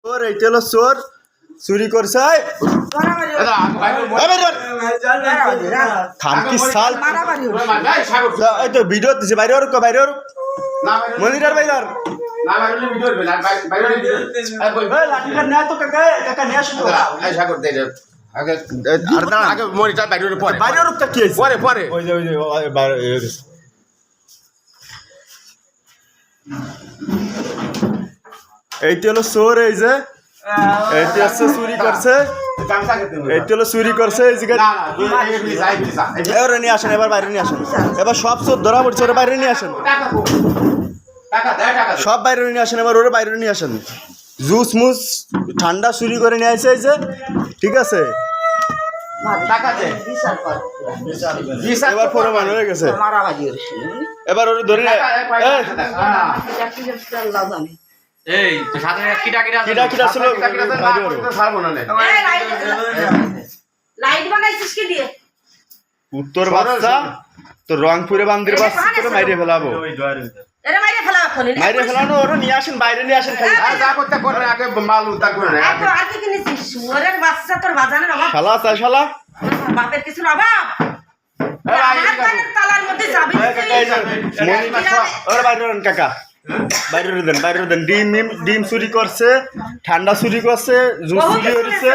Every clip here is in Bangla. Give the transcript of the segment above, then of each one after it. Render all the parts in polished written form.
চোর এইটা হলো চোর চুরি করছে থামকি সাল এই তো ভিডিও দিছে বাইরে বাইরে মনিটার বাইরে এইটা হলো চোর এই যে এইটা হচ্ছে চুরি করছে এইটা হলো চুরি করছে এই জায়গায় নিয়ে আসেন এবার বাইরে নিয়ে আসেন এবার সব চোর ধরা পড়ছে ওরা বাইরে নিয়ে আসেন সব বাইরে নিয়ে আসেন এবার ওরা বাইরে নিয়ে আসেন জুস মুস ঠান্ডা চুরি করে নিয়ে আসে এই যে ঠিক আছে এবার প্রমাণ হয়ে গেছে এবার ওরা ধরে এই তো সাথে কিটা ছিল লাইট বানাইছিস কি দিয়ে উত্তর বাচ্চা তো রংপুরে বান্দির বাচ্চা করে মাইরে ফেলাবো এরে মাইরে ফেলা ফোনে মাইরে ফেলানো ওরা নিয়ে আসেন বাইরে নিয়ে আসেন খালি যা করতে করে আগে মাল উদ্ধার করে না এত আর কি কিনেছিস শুয়োরের বাচ্চা তোর বাজানের অভাব শালা চাই শালা বাপের কিছু অভাব আমার ঘরের তালার মধ্যে যাবি ওরা বাইরে দেন কাকা বাইরে দেন ডিম চুরি করছে ঠান্ডা চুরি করছে জুস চুরি করেছে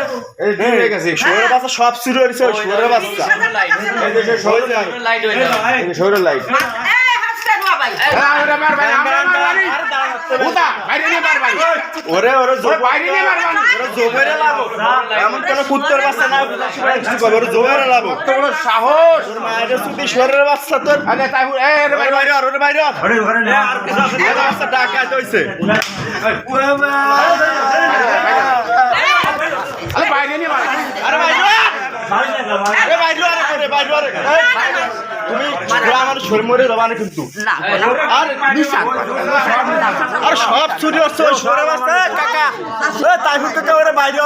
শহরের বাচ্চা সব চুরি করেছে শহরের বাচ্চা শহরের লাইট ওরে জোবেরে লাভ এমন কোন কুত্তর বাচ্চা না ওরে জোবেরে লাভ তোর সাহস মায়ের চুটি শহরের বাচ্চা তোর বাচ্চা ডাকাত হইছে তুমি আমার শরীরে রবানে কিন্তু আর সব চুরি হচ্ছে কাকা তাই বাইরে